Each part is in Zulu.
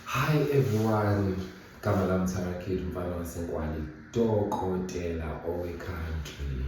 Hi everyone, gama lami Tarakid mfana waseNkwali, dokotela owecountry.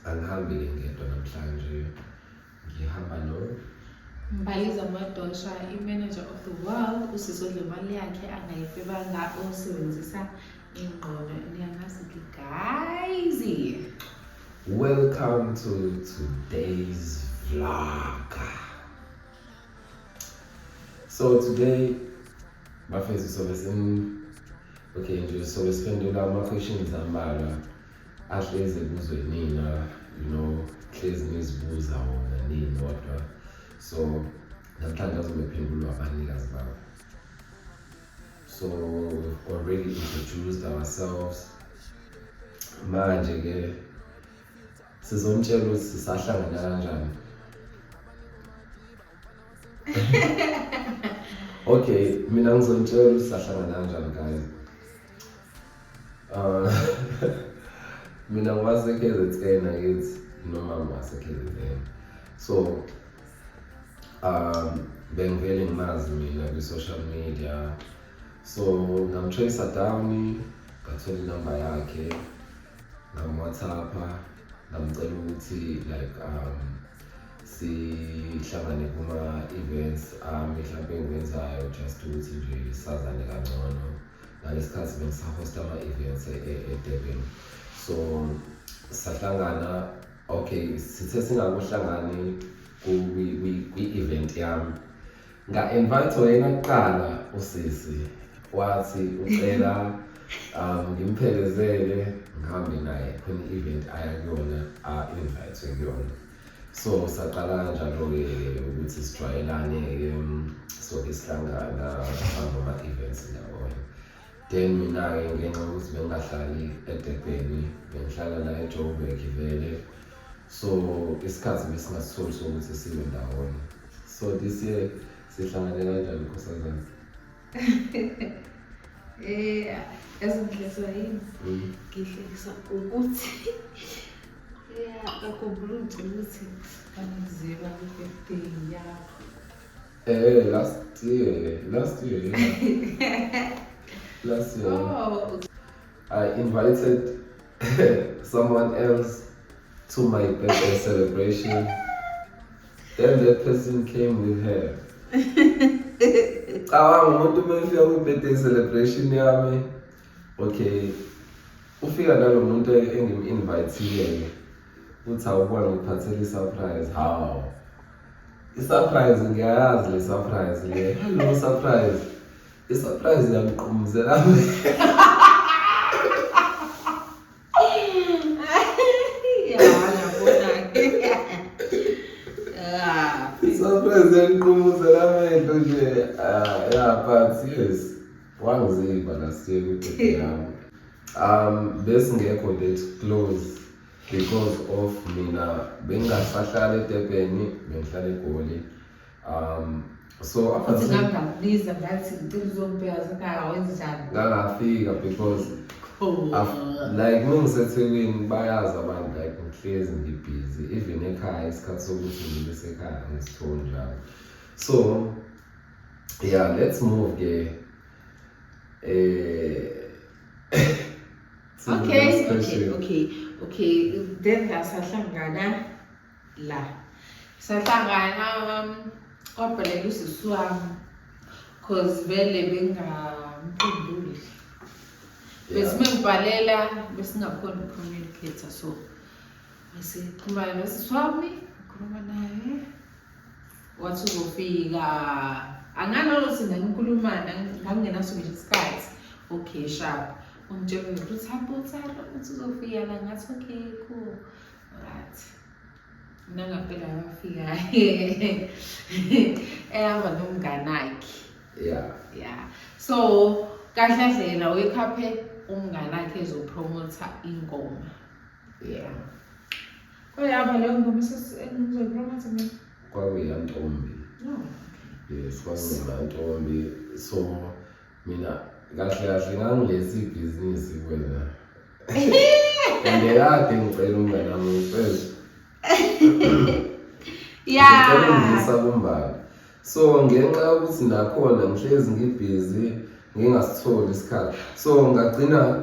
Angihambi-ke ngedwa namhlanje, ngihamba Mbaliza Madosha, i-manager of the world, usisodle imali yakhe angayifebanga osebenzisa ingqondo. Niyangasithi guys. Welcome to today's vlog. So today, bafethu sobe siphendula ama-questions ambalwa ahlezi ebuzwe nina, hlezi nizibuza wona nini kodwa. So namhlanje azobephendulwa abanikazi babo. So we've already introduced ourselves. Manje ke sizomtshela ukuthi sisahlangana kanjani. Okay, mina ngizomtshela ukuthi sisahlangana kanjani guys. Mina ngiwaseKZN akithi noma ngiwaseKZN. So bengivele ngimazi mina kwi-social media. So ngamtracer down, ngathola inamba yakhe, ngam-WhatsApp-a, ngamcela ukuthi sihlangane kuma-events mhlawumbe engiwenzayo just ukuthi nje sazane kangcono. Ngalesikhathi bengisahosta ama-events eDurban. So sahlangana, okay, sithe singakuhlangani kwi-event yami. Nga-invite wena kuqala usisi, wathi ucela ngimphelezele ngihambe naye khona i-event aya kuyona, invite kuyona. So saqala kanjalo-ke ukuthi sijwayelane-ke, so sihlangana ama-events ndawonye. Then mina-ke ngenxa yokuthi bengingahlali eDurban, bengihlala la eJoburg vele. So isikhathi besingasitholi sokuthi sibe ndawonye. So this year sihlangane kanjani Nkosazana? Ezinhlelo yini? Ngihlekisa ukuthi akukhumbula ukuthi kanizeba ku-birthday yakho. Last year. Oh. I invited someone else to my birthday celebration. Then that person came with her. Umuntu mefika kwi-birthday celebration yami. Okay. Ufika nalo muntu engim-invite-ile. Uthi awubona ngiphathele i-surprise. How? I-surprise ngiyayazi le surprise le. Hello surprise. I-surprise yangiqumuzela. Surprise yangiqumuzela amehlo nje. But yes, wangiziba last year kwi-birthday yami. Besingekho that close because of mina bengingasahlala eDurban, bengihlala eGoli. So Uthi ngangakubiza ngathi ngicela uzongibheka sekhaya wenzani? Ngangafika because like mengiseThekwini bayazi abantu like ngihlezi ngibusy, even ekhaya isikhathi sokuthi ngibe sekhaya ngisitholi njalo. So yeah, let's move ke Okay. Then sahlangana la. Sahlangana kwabhalela usisi wami cause vele bengamphenduli. Besimengibhalela besingakhona ucommunicator, so besixhumana nosisi wami, ngikhuluma naye. Wathi uzofika. Anganolutho ngikhulumana, ngangenaso nje isikhathi. Okay, sharp. Ungitshela ukuthi hamba uthanda ukuthi uzofika la, ngathi okay cool. Right. Mina ngaphela ngafika. Ehamba nomngane wakhe. Yeah. So kahle la wekhaphe umngane wakhe ezopromota ingoma. Yeah. Kwayaba leyo ngoma esizopromota mina. Kwakuyantombi. No. Yes, kwakuyantombi. So mina kahle ngangilesi ibhizinisi kwena. Ngiyakade ngicela umngane wami uqede. Yeah. Ngicela ngisa kumbala. So ngenxa yokuthi nakhona ngihlezi ngibhizi ngingasitholi isikhathi. So ngagcina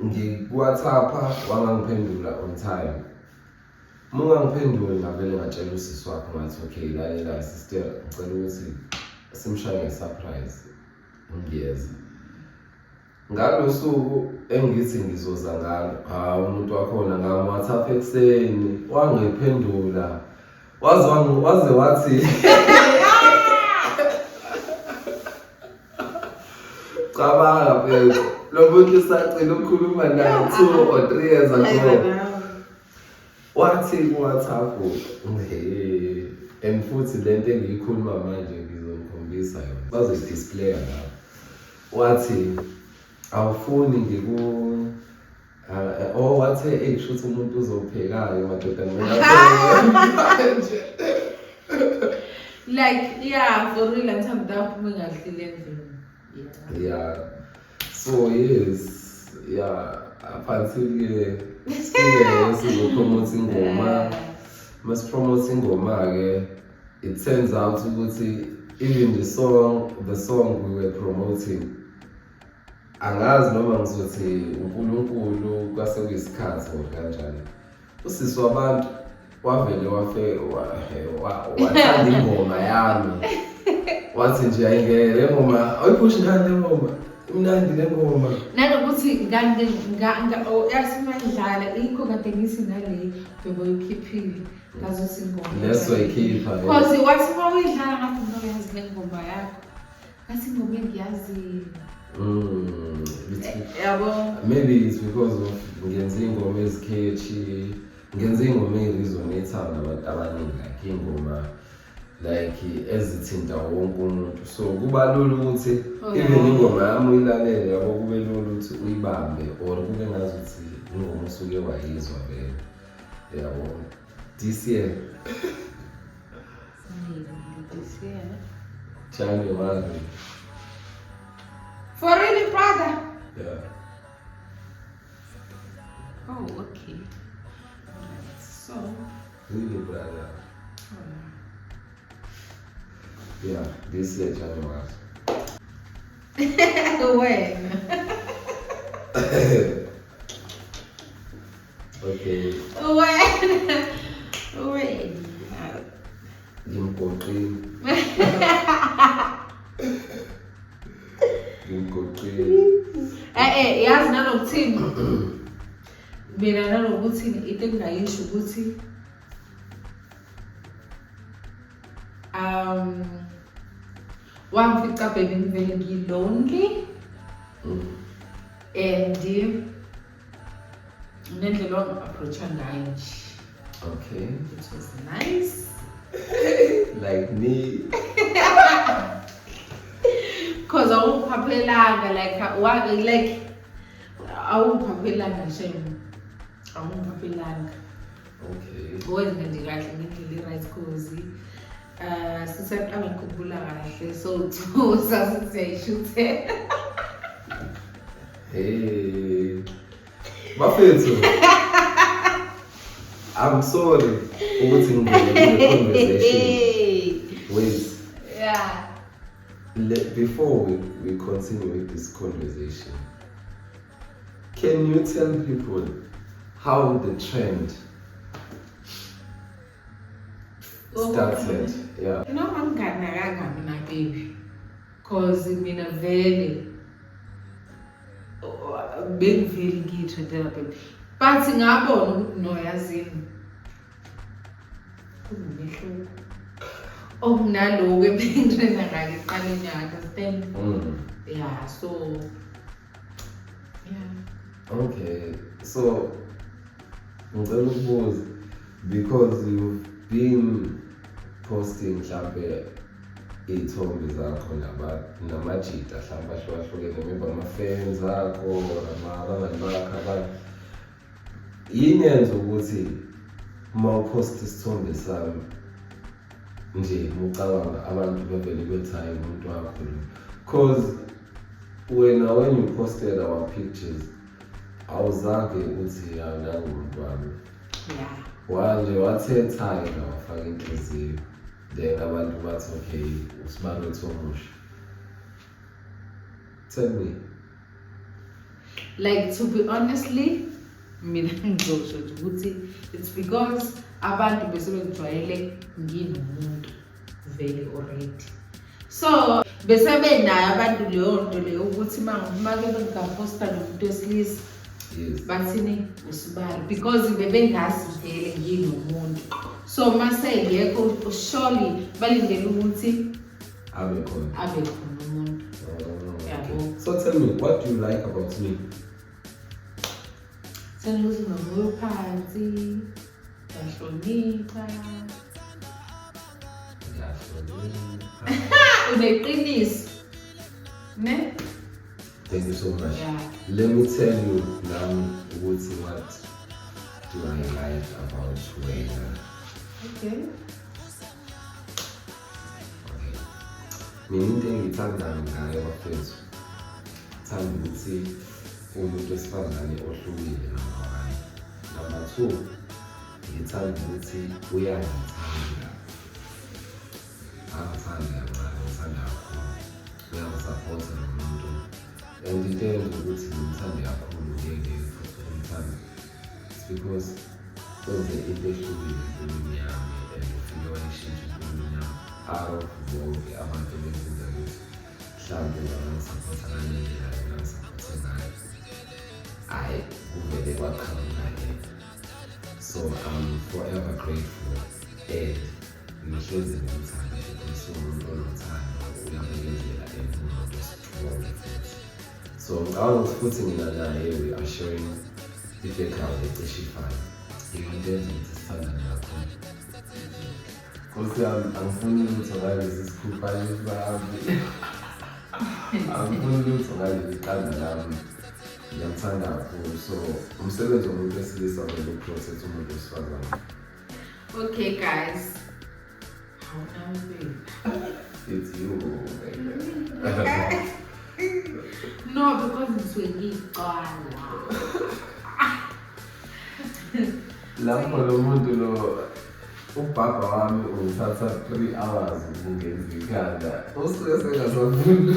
ngi-WhatsApp wangangiphendula on time. Mungangiphenduli ngavele ngatshela usisi wakho ngathi okay lalela sister ngicela ukuthi simshaye nge-surprise ngiyeza. Ngalo suku engithi ngizoza ngalo umuntu wakhona ngam-WhatsApp ekuseni wangiphendula waze wathi cabanga phela lo muntu sacela ukukhuluma naye 2 or 3 years ago wathi ku-WhatsApp and futhi lento engiyikhuluma manje ngizomkhombisa yona bazoyidisplaya lapho. Wathi awufuni wathe kushuthi umuntu uzophekayo madodana manje. Like, yeah, for real, and some doubt me Yeah. So yes, yeah. Apparently, promote ingoma. Must promote ingoma. It turns out to even the song we were promoting. Angazi noma ngizothi uNkulunkulu kwase kuyisikhathi kanjani. Usisi wabantu wavele wathanda ingoma yami. Wathi nje ayingeke le ngoma ayiphushi ngani le ngoma imnandi le ngoma nanokuthi yasimandlala ikho kade ngisi ngale bebo ikhiphile ngazothi ingoma leso ikhipha because wathi mawuyidlala ngathi ngiyazi le ngoma yakho ngathi ingoma engiyazi yabo maybe it's because of ngenza ingoma ezikhethi ngenza ingoma ezizonathana abantu abaningi like ingoma like ezithinta wonke umuntu so kuba lula ukuthi even ingoma yami uyilalele yabo kube lula ukuthi uyibambe or kube ngazi ukuthi ingoma usuke wayizwa vele yabo this year January wazi for really brother yeah oh okay so really brother yeah, this year January. When? Okay. When? yazi nanokuthini mina nanokuthini into engingayisho ukuthi wangifica baby ngivele ngilonely and nendlela wangi-approacha ngayo nje okay it was nice like me because awungiphaphelanga like awungiphaphelanga shem awungiphaphelanga okay owenza nje kahle ngendlela i-right cause sisaqangikhumbula kahle so sasisiyayishuthe hey bafethu I'm sorry ukuthi ngingene conversation wait yeah before we continue with this conversation can you tell people how the trend started yeah noma nginganakanga mina baby cause mina vele bengiveli ngiyithandela baby but ngabona ukuthi no yazini kunomehluko okunaloku ebengitrenga ngake eqaleni understand yeah so yeah okay so ngicela ukubuza because you've been posting mhlambe iy'thombe zakho namajita mhlawumbe ahlukahlukene maybe ama-fans akho abangani bakho abanye yini yenza ukuthi uma uphosta isithombe sami nje ucabanga abantu bevele bethi hayi umuntu wakho lo because when you posted our pictures awuzange uthi awunangumuntu wami yeah wanje wathetha-ke wafaka inhliziyo then abantu bathi okay uSibani Thomusha. Tell me. Like, to be honestly, mina ngizosho nje ukuthi it's because abantu bese bekujwayele nginomuntu vele already. So bese benayo abantu leyo nto leyo ukuthi make bengaposta nomuntu wesilisa bathini uSibani because bebengazi vele nginomuntu. So mase ngekho surely balindele ukuthi abe khona umuntu. Okay. So tell me, what do you like about me? Sengithi nomoya phansi, uyahlonipha. Uneqiniso. Ne? Thank you so much. Yeah. Let me tell you now what do I like about Wena. Okay. Mina into engiyithandayo ngayo bafethu, ngithanda ukuthi umuntu wesifazane ohlukile number 1. Number 2, ngithanda ukuthi uyangithanda. Angithanda kancane, ngithanda kakhulu. Uyangisapota nomuntu. And into eyenza ukuthi ngimthande kakhulu ngeke futhi ngimthande. It's because wenze into ehlukile empilweni yami and ufike wayishintsha empilweni yami. Out of bonke abantu benza ukuthi mhlawumbe bangisapota ngale ndlela engangisapothe ngayo. Hayi kuvele kwaqhamuka yena. So I'm forever grateful and ngihlezi ngimthanda because umuntu onothando uyabekezela and umuntu strong futhi. So ngicabanga ukuthi futhi mina naye we are sharing i-background ecishe ifane. Into eyenza ukuthi sithandane kakhulu. Because angifuni lutho ngalezi sikhuphayo sami. Angifuni lutho ngalezi qanda lami. Ngiyamthanda kakhulu. So umsebenzi womuntu wesilisa kumele uprotect umuntu wesifazane. Okay guys. How now babe? It's you, baby. No, because ngisuke ngicala. Lapho lo muntu lo ubaba wami ungithatha 3 hours ukungenza ikhanda. Usuke sengasafuni.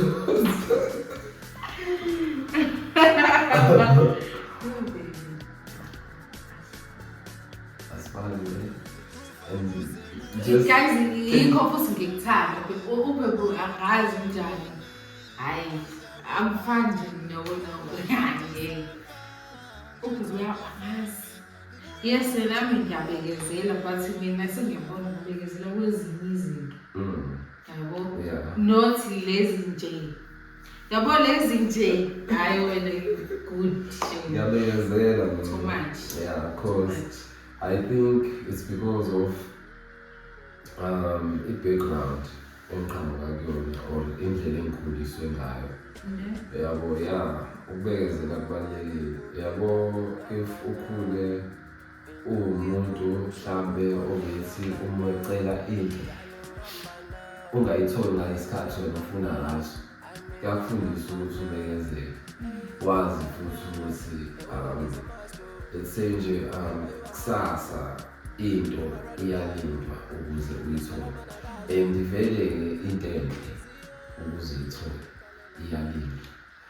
Just guys, yikho futhi ngikuthanda ubebe angazi njani. Hayi, angifani nje yani. Ubuzwe angazi. Yes, nami ngiyabekezela but mina sengiyabona ukubekezela kwezinye izinto. Yabo? Yeah. Not lezi nje. Yabo lezi nje. Hayi wena good. Ngiyabekezela mina. Too much. Yeah, because I think it's because of i-background engiqhamuka kuyona or indlela engikhuliswe ngayo. Yabo, yeah, ukubekezela kubalulekile. Yabo, if ukhule uwumuntu mhlambe obethi uma ecela into ungayitholi ngesikhathi wena ufuna ngaso, kuyakufundisa ukuthi ubekezele. Wazi futhi ukuthi let's say nje kusasa into iyalindwa ukuze uyithole. And vele into enhle ukuze uyithole iyalindwa.